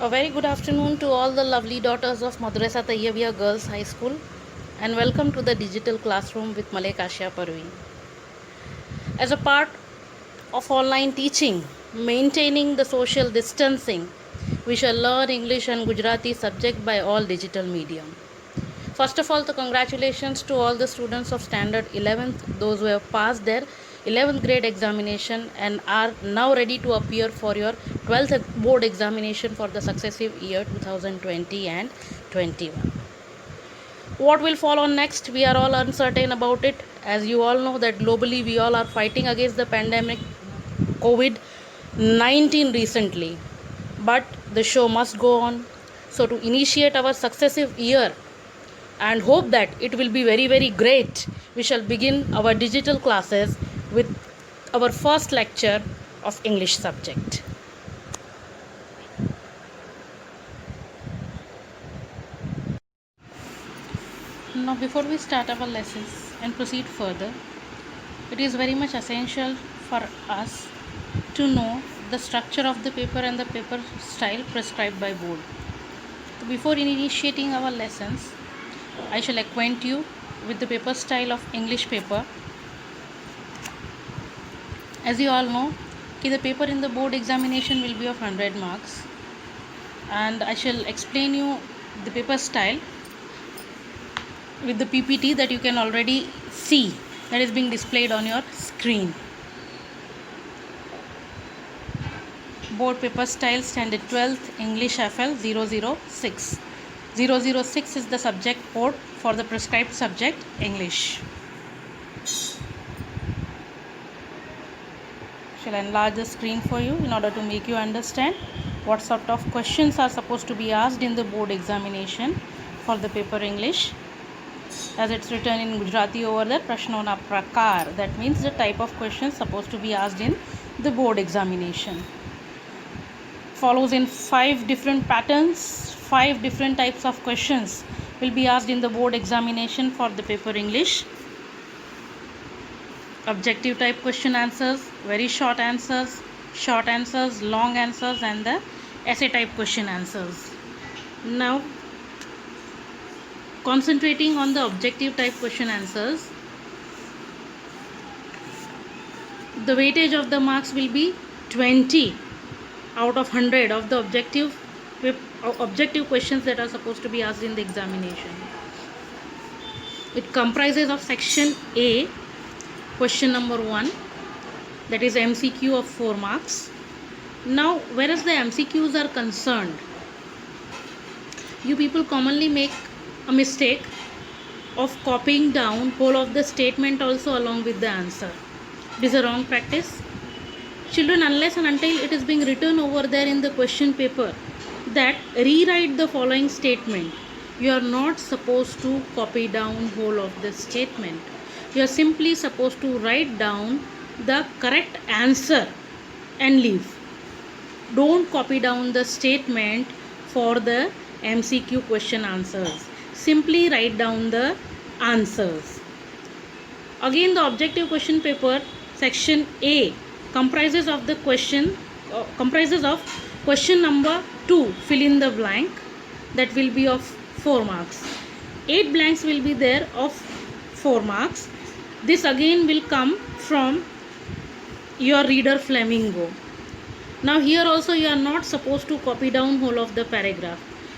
A very good afternoon to all the lovely daughters of Madrasa Tayyabia Girls High School, and welcome to the digital classroom with Malek Asha Parveen. As a part of online teaching, maintaining the social distancing, we shall learn English and Gujarati subject by all digital medium. First of all, the congratulations to all the students of standard 11th, those who have passed their 11th grade examination and are now ready to appear for your 12th board examination for the successive year 2020 and 21. What will follow next? We are all uncertain about it. As you all know that globally we all are fighting against the pandemic COVID-19 recently. But the show must go on. So to initiate our successive year and hope that it will be very very great, we shall begin our digital classes with our first lecture of English subject. Now before we start our lessons and proceed further, it is very much essential for us to know the structure of the paper and the paper style prescribed by board. So before initiating our lessons, I shall acquaint you with the paper style of English paper. As you all know, the paper in the board examination will be of 100 marks, and I shall explain you the paper style with the PPT that you can already see that is being displayed on your screen. Board paper style standard 12th English FL 006. 006 is the subject code for the prescribed subject English. Shall enlarge the screen for you in order to make you understand what sort of questions are supposed to be asked in the board examination for the paper English. As it's written in Gujarati over there, Prashnona Prakar, that means the type of questions supposed to be asked in the board examination. Follows in 5 different patterns, 5 different types of questions will be asked in the board examination for the paper English. Objective type question answers, very short answers, long answers, and the essay type question answers. Now, concentrating on the objective type question answers, the weightage of the marks will be 20 out of 100 of the objective questions that are supposed to be asked in the examination. It comprises of section A, question number 1, that is MCQ of 4 marks. Now, whereas the MCQs are concerned, you people commonly make a mistake of copying down whole of the statement also along with the answer. It is a wrong practice. Children, unless and until it is being written over there in the question paper that rewrite the following statement, you are not supposed to copy down whole of the statement. You are simply supposed to write down the correct answer and leave. Don't copy down the statement for the MCQ question answers. Simply write down the answers. Again, the objective question paper section A comprises of question number 2, fill in the blank, that will be of 4 marks. 8 blanks will be there of 4 marks. This again will come from your reader Flamingo. Now here also you are not supposed to copy down whole of the paragraph.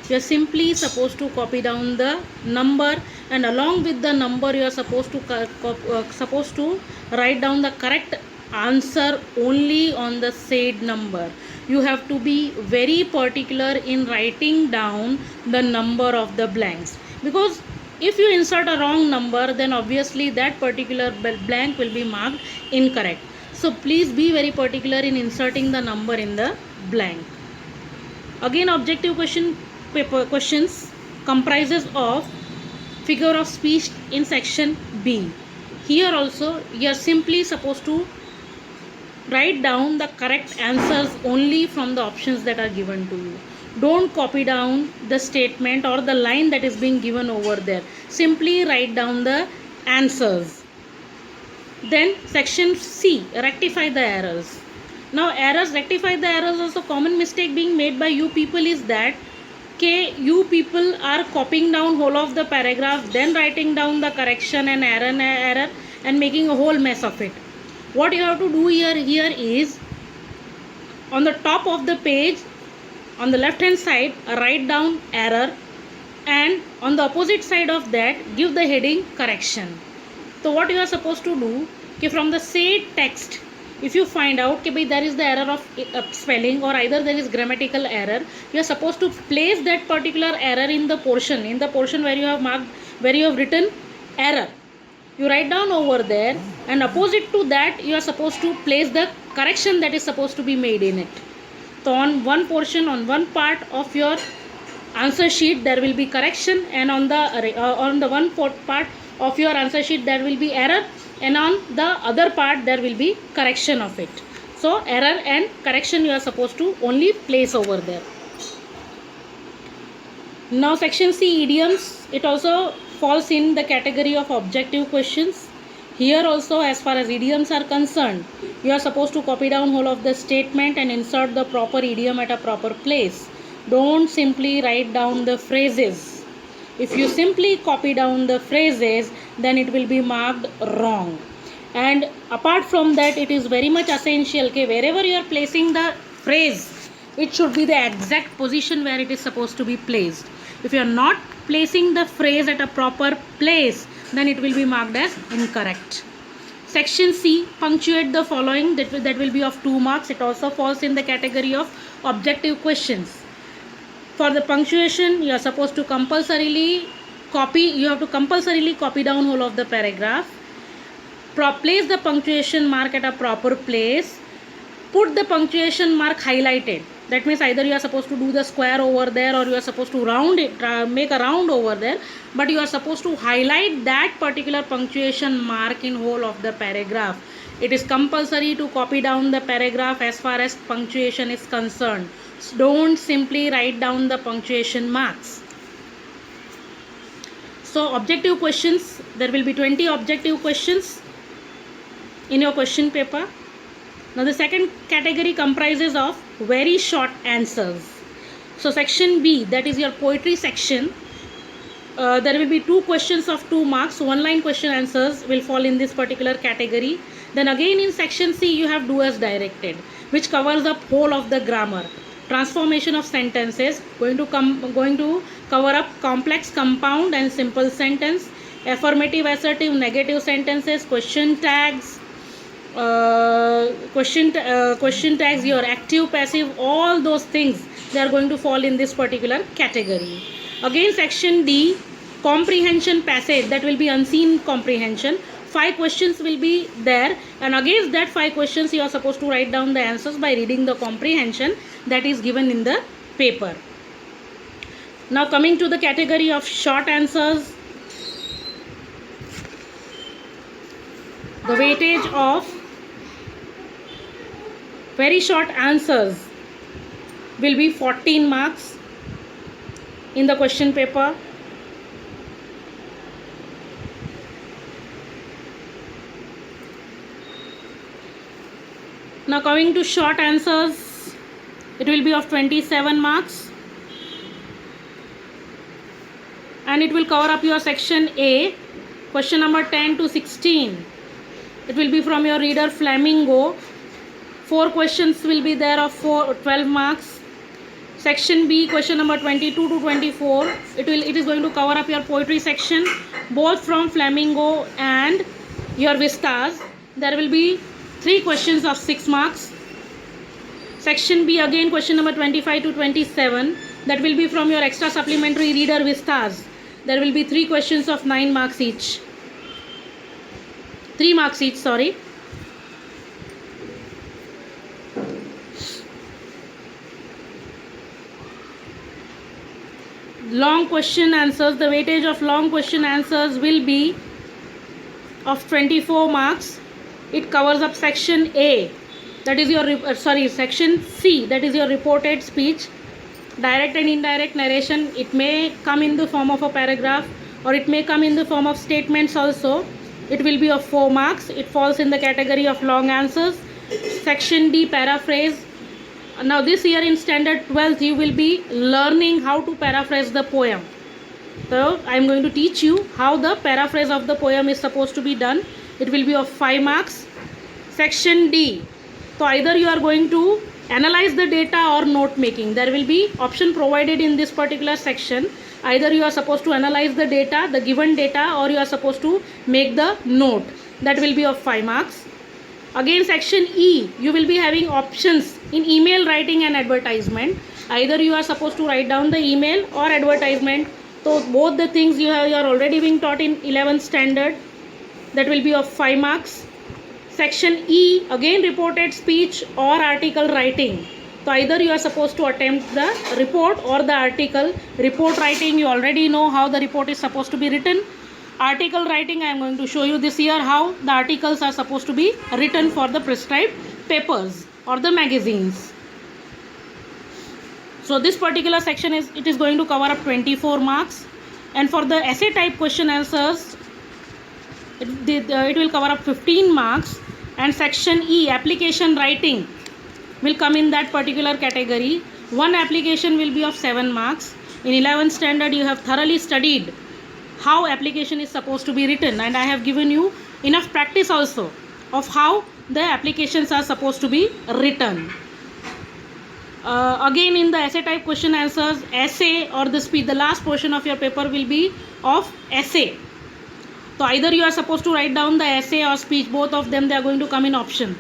You are simply supposed to copy down the number, and along with the number you are supposed to write down the correct answer only on the said number. You have to be very particular in writing down the number of the blanks, because if you insert a wrong number, then obviously that particular blank will be marked incorrect. So please be very particular in inserting the number in the blank. Again, objective question paper questions comprises of figure of speech in section B. Here also you are simply supposed to write down the correct answers only from the options that are given to you. Don't copy down the statement or the line that is being given over there. Simply write down the answers. Then section C, rectify the errors. Now errors, rectify the errors. Also common mistake being made by you people is that you people are copying down whole of the paragraph, then writing down the correction and error and making a whole mess of it. What you have to do here is, on the top of the page, on the left hand side, write down error, and on the opposite side of that give the heading correction. So what you are supposed to do, okay, from the said text, if you find out okay, there is the error of spelling or either there is grammatical error, you are supposed to place that particular error in the portion where you have marked, where you have written error. You write down over there, and opposite to that you are supposed to place the correction that is supposed to be made in it. So on one portion, on one part of your answer sheet there will be correction, and on the one part of your answer sheet there will be error, and on the other part there will be correction of it. So error and correction you are supposed to only place over there. Now section C, idioms. It also falls in the category of objective questions. Here also, as far as idioms are concerned, you are supposed to copy down whole of the statement and insert the proper idiom at a proper place. Don't simply write down the phrases. If you simply copy down the phrases, then it will be marked wrong. And apart from that, it is very much essential that wherever you are placing the phrase, it should be the exact position where it is supposed to be placed. If you are not placing the phrase at a proper place, then it will be marked as incorrect. Section C, punctuate the following. That will be of 2 marks. It also falls in the category of objective questions. For the punctuation, you are supposed to compulsorily copy down whole of the paragraph. Place the punctuation mark at a proper place. Put the punctuation mark highlighted. That means either you are supposed to do the square over there, or you are supposed to round it, make a round over there, but you are supposed to highlight that particular punctuation mark in whole of the paragraph. It is compulsory to copy down the paragraph as far as punctuation is concerned. So don't simply write down the punctuation marks. So objective questions, there will be 20 objective questions in your question paper. Now the second category comprises of very short answers. So section B, that is your poetry section, there will be 2 questions of 2 marks. One line question answers will fall in this particular category. Then again in section C you have do as directed, which covers up whole of the grammar, transformation of sentences, going to cover up complex, compound and simple sentence, affirmative, assertive, negative sentences, question tags, question tags, your active, passive, all those things, they are going to fall in this particular category. Again section D, comprehension passage, that will be unseen comprehension. 5 questions will be there, and against that 5 questions you are supposed to write down the answers by reading the comprehension that is given in the paper. Now coming to the category of short answers, the weightage of very short answers will be 14 marks in the question paper. Now coming to short answers, it will be of 27 marks, and it will cover up your section A, question number 10 to 16. It will be from your reader Flamingo. 4 questions will be there of 12 marks. Section B, question number 22 to 24. It is going to cover up your poetry section, both from Flamingo and your Vistas. There will be 3 questions of 6 marks. Section B, again question number 25 to 27. That will be from your extra supplementary reader Vistas. There will be 3 questions of 9 marks each. 3 marks each, sorry. Long question answers, the weightage of long question answers will be of 24 marks. It covers up section A, that is your section C, that is your reported speech, direct and indirect narration. It may come in the form of a paragraph, or it may come in the form of statements also. It will be of 4 marks. It falls in the category of long answers. Section D, paraphrase. Now this year in standard 12th you will be learning how to paraphrase the poem. So I am going to teach you how the paraphrase of the poem is supposed to be done. It will be of 5 marks. Section D. So either you are going to analyze the data or note making. There will be option provided in this particular section. Either you are supposed to analyze the data, the given data, or you are supposed to make the note. That will be of 5 marks. Again, section E, you will be having options in email writing and advertisement. Either you are supposed to write down the email or advertisement. So both the things you are already being taught in 11th standard. That will be of 5 marks. Section E, again reported speech or article writing. So either you are supposed to attempt the report or the article. Report writing, you already know how the report is supposed to be written. Article writing, I am going to show you this year how the articles are supposed to be written for the prescribed papers or the magazines. So this particular section is going to cover up 24 marks, and for the essay type question answers it will cover up 15 marks, and section E, application writing, will come in that particular category. One application will be of 7 marks. In 11th standard you have thoroughly studied how application is supposed to be written, and I have given you enough practice also of how the applications are supposed to be written. Again, in the essay type question answers, essay or the speech, the last portion of your paper will be of essay. So either you are supposed to write down the essay or speech, both of them they are going to come in option.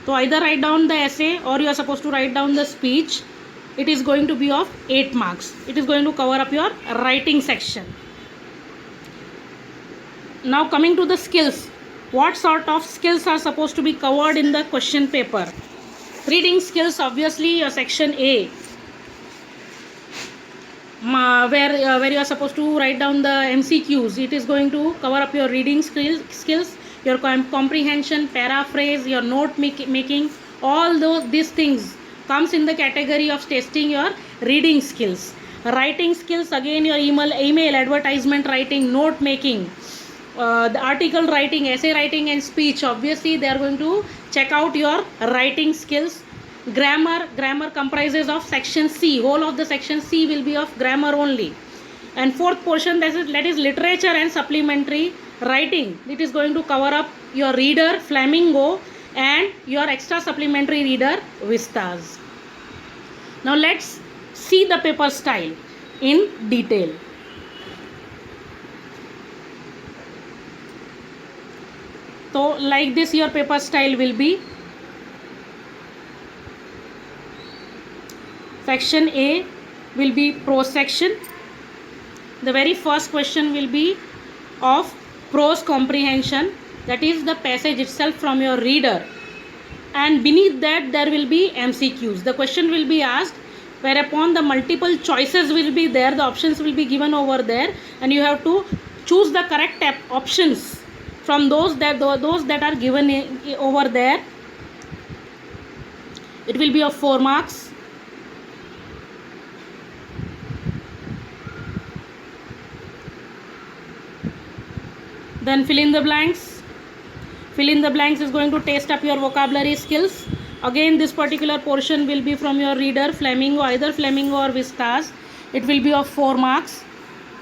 So either write down the essay or you are supposed to write down the speech. It is going to be of 8 marks. It is going to cover up your writing section. Now coming to the skills. What sort of skills are supposed to be covered in the question paper? Reading skills, obviously your section A, where you are supposed to write down the MCQs. It is going to cover up your reading skills, your comprehension, paraphrase, your note making. All these things comes in the category of testing your reading skills. Writing skills, again your email advertisement writing, note making, the article writing, essay writing and speech. Obviously they are going to check out your writing skills. Grammar comprises of section C. Whole of the section C will be of grammar only. And fourth portion, that is literature and supplementary writing. It is going to cover up your reader Flamingo and your extra supplementary reader Vistas. Now let's see the paper style in detail. So like this your paper style will be. Section A will be prose section. The very first question will be of prose comprehension, that is the passage itself from your reader, and beneath that there will be MCQs. The question will be asked, whereupon the multiple choices will be there, the options will be given over there, and you have to choose the correct options from those that are given over there. It will be of 4 marks. Then fill in the blanks. Fill in the blanks is going to test up your vocabulary skills. Again this particular portion will be from your reader Flamingo, either Flamingo or Vistas. It will be of 4 marks.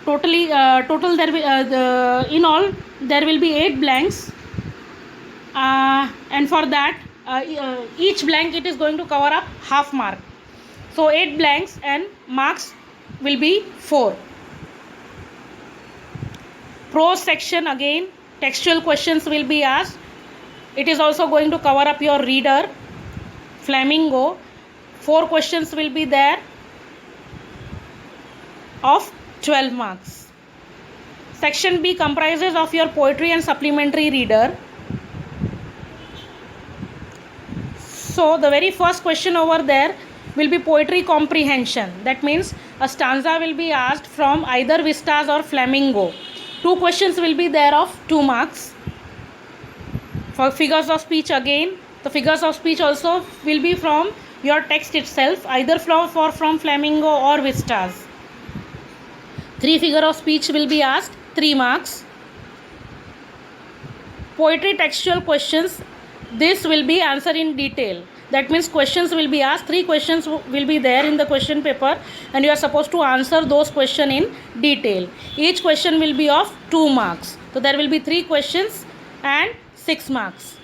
Total there will, in all there will be 8 blanks, and for that each blank it is going to cover up half mark. So 8 blanks and marks will be 4. Prose section, again textual questions will be asked. It is also going to cover up your reader Flamingo. 4 questions will be there of 12 marks. Section B comprises of your poetry and supplementary reader. So the very first question over there will be poetry comprehension. That means a stanza will be asked from either Vistas or Flamingo. 2 questions will be there of 2 marks. For figures of speech, again the figures of speech also will be from your text itself, either from Flamingo or Vistas. 3 figure of speech will be asked, 3 marks. Poetry textual questions, this will be answered in detail. That means questions will be asked, 3 questions will be there in the question paper, and you are supposed to answer those questions in detail. Each question will be of 2 marks. So there will be 3 questions and 6 marks.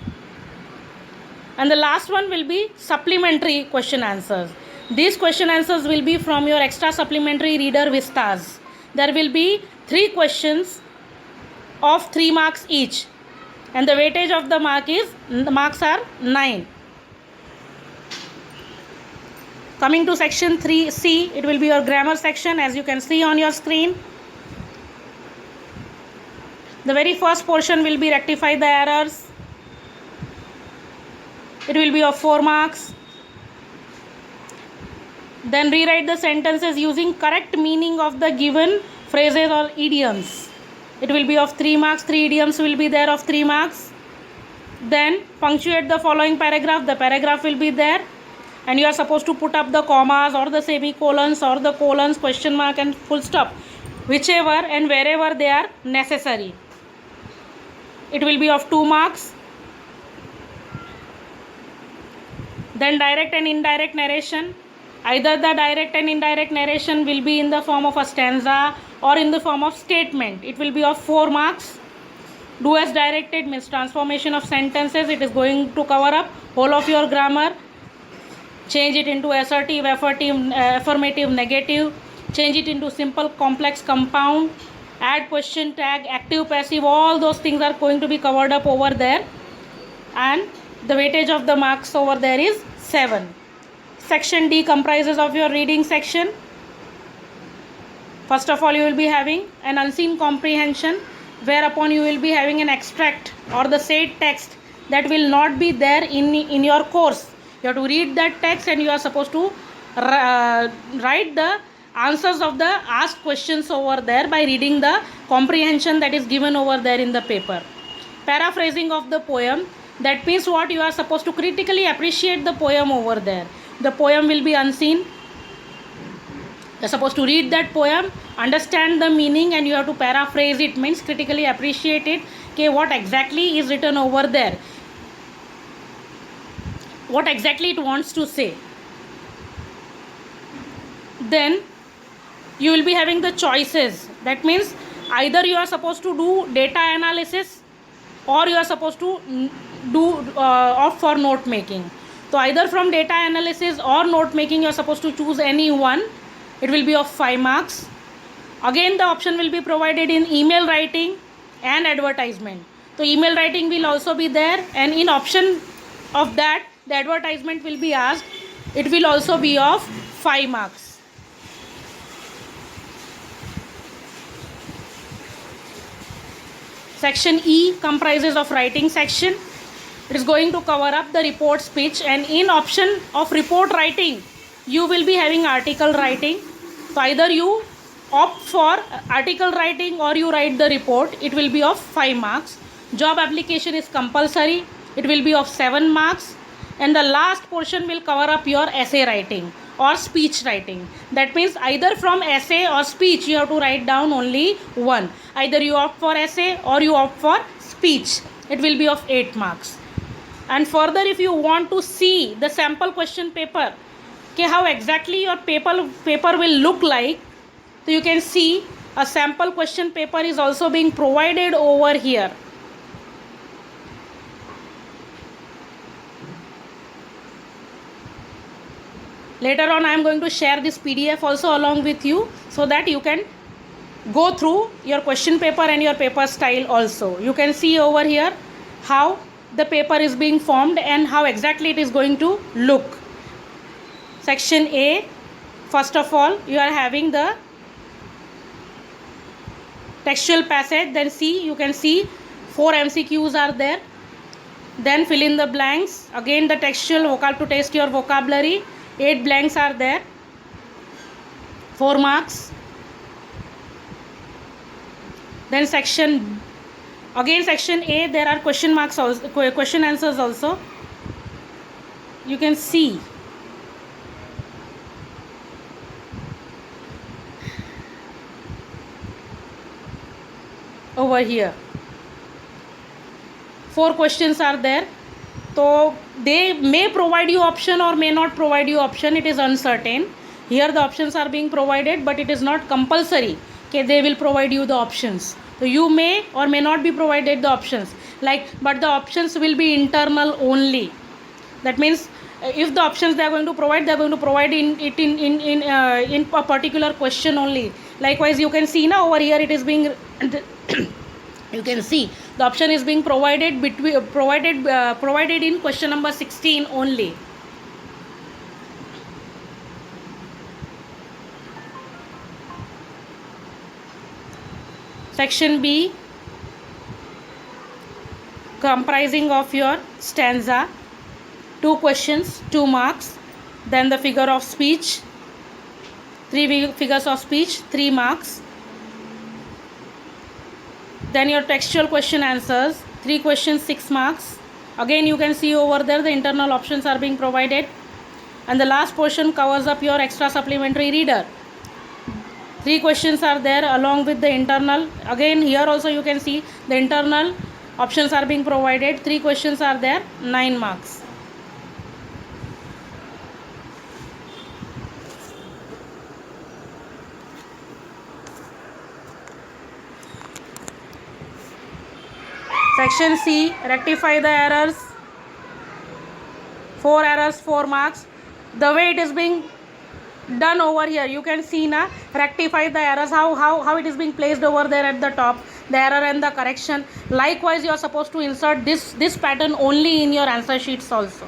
And the last one will be supplementary question answers. These question answers will be from your extra supplementary reader Vistas. There will be 3 questions of 3 marks each, and the weightage of the marks are 9. Coming to section 3C, it will be your grammar section, as you can see on your screen. The very first portion will be rectify the errors. It will be of 4 marks. Then rewrite the sentences using correct meaning of the given phrases or idioms. It will be of 3 marks. 3 idioms will be there of 3 marks. Then punctuate the following paragraph. The paragraph will be there, and you are supposed to put up the commas or the semicolons or the colons, question mark and full stop, whichever and wherever they are necessary. It will be of 2 marks. Then direct and indirect narration. Either the direct and indirect narration will be in the form of a stanza or in the form of statement. It will be of 4 marks. Do as directed means transformation of sentences. It is going to cover up whole of your grammar. Change it into assertive, affirmative, negative. Change it into simple, complex, compound. Add question tag, active, passive. All those things are going to be covered up over there. And the weightage of the marks over there is 7. Section D comprises of your reading section. First of all, you will be having an unseen comprehension, whereupon you will be having an extract or the said text that will not be there in your course. You have to read that text, and you are supposed to write the answers of the asked questions over there by reading the comprehension that is given over there in the paper. Paraphrasing of the poem. That means what? You are supposed to critically appreciate the poem over there. The poem will be unseen. You are supposed to read that poem, understand the meaning, and you have to paraphrase it, means critically appreciate it. Okay, what exactly is written over there? What exactly it wants to say. Then you will be having the choices. That means either you are supposed to do data analysis, or you are supposed to do opt for note making. So either from data analysis or note making, you are supposed to choose any one. It will be of 5 marks. Again, the option will be provided in email writing and advertisement. So email writing will also be there, and in option of that, the advertisement will be asked. It will also be of 5 marks. Section E comprises of writing section. It is going to cover up the report speech, and in option of report writing, you will be having article writing. So either you opt for article writing or you write the report. It will be of 5 marks. Job application is compulsory. It will be of 7 marks. And the last portion will cover up your essay writing or speech writing. That means either from essay or speech, you have to write down only one. Either you opt for essay or you opt for speech. It will be of 8 marks. And further, if you want to see the sample question paper, okay, how exactly your paper will look like, so you can see a sample question paper is also being provided over here. Later on, I am going to share this PDF also along with you, so that you can go through your question paper and your paper style also. You can see over here how the paper is being formed and how exactly it is going to look. Section A, first of all, you are having the textual passage. Then C, you can see 4 MCQs are there. Then fill in the blanks. Again the textual vocab to test your vocabulary. 8 blanks are there. 4 marks. Then section A, there are question marks also, question answers also. You can see over here 4 questions are there. So they may provide you option or may not provide you option. It is uncertain. Here the options are being provided, but it is not compulsory. Okay, they will provide you the options. So you may or may not be provided the options. But the options will be internal only. That means if the options they are going to provide in a particular question only. Likewise, you can see now over here it is being you can see the option is being provided in question number 16 only. Section B, comprising of your stanza, 2 questions, 2 marks. Then the figure of speech, 3 figures of speech, 3 marks. Then your textual question answers, 3 questions, 6 marks. Again you can see over there the internal options are being provided. And the last portion covers up your extra supplementary reader. 3 questions are there along with the internal. Again here also you can see the internal options are being provided. 3 questions are there, 9 marks. Section C, rectify the errors. 4 errors, 4 marks. The way it is being done over here, you can see now, rectify the errors, how it is being placed over there at the top, the error and the correction. Likewise, you are supposed to insert this pattern only in your answer sheets also.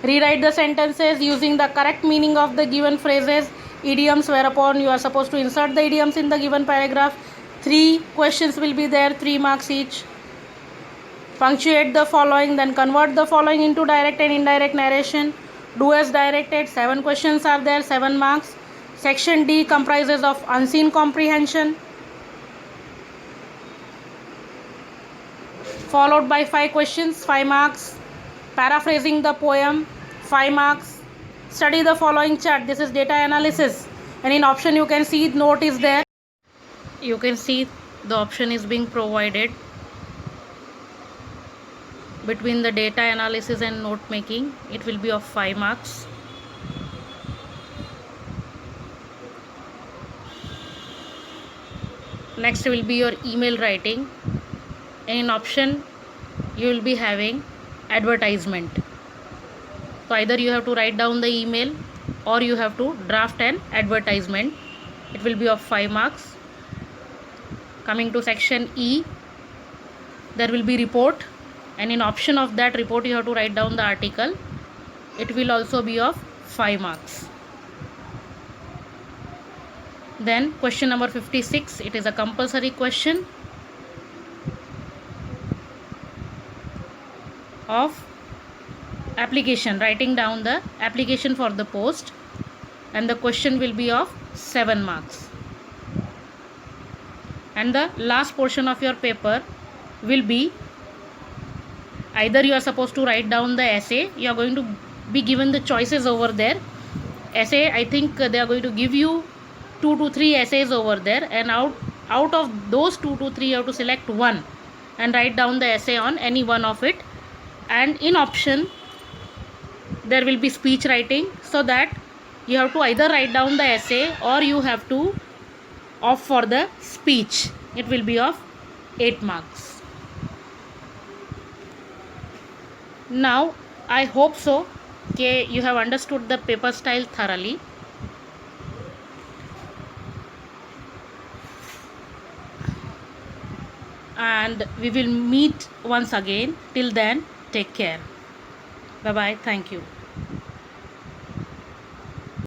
Rewrite the sentences using the correct meaning of the given phrases, idioms, whereupon you are supposed to insert the idioms in the given paragraph. 3 questions will be there, 3 marks each. Punctuate the following, then convert the following into direct and indirect narration. Do as directed. 7 questions are there, 7 marks. Section D comprises of unseen comprehension, followed by 5 questions, 5 marks. Paraphrasing the poem, 5 marks. Study the following chart. This is data analysis, and in option you can see note is there. You can see the option is being provided between the data analysis and note making. It will be of 5 marks. Next will be your email writing, and in option you will be having advertisement. So either you have to write down the email or you have to draft an advertisement. It will be of 5 marks. Coming to section E, there will be report, and in option of that report you have to write down the article. It will also be of 5 marks. Then question number 56, it is a compulsory question of application, writing down the application for the post, and the question will be of 7 marks. And the last portion of your paper will be either you are supposed to write down the essay. You are going to be given the choices over there. Essay, I think they are going to give you 2 to 3 essays over there, and out of those 2 to 3 you have to select one and write down the essay on any one of it. And in option there will be speech writing, so that you have to either write down the essay or you have to opt for the speech. It will be of 8 marks. Now I hope so that you have understood the paper style thoroughly. And we will meet once again. Till then, take care. Bye bye. Thank you.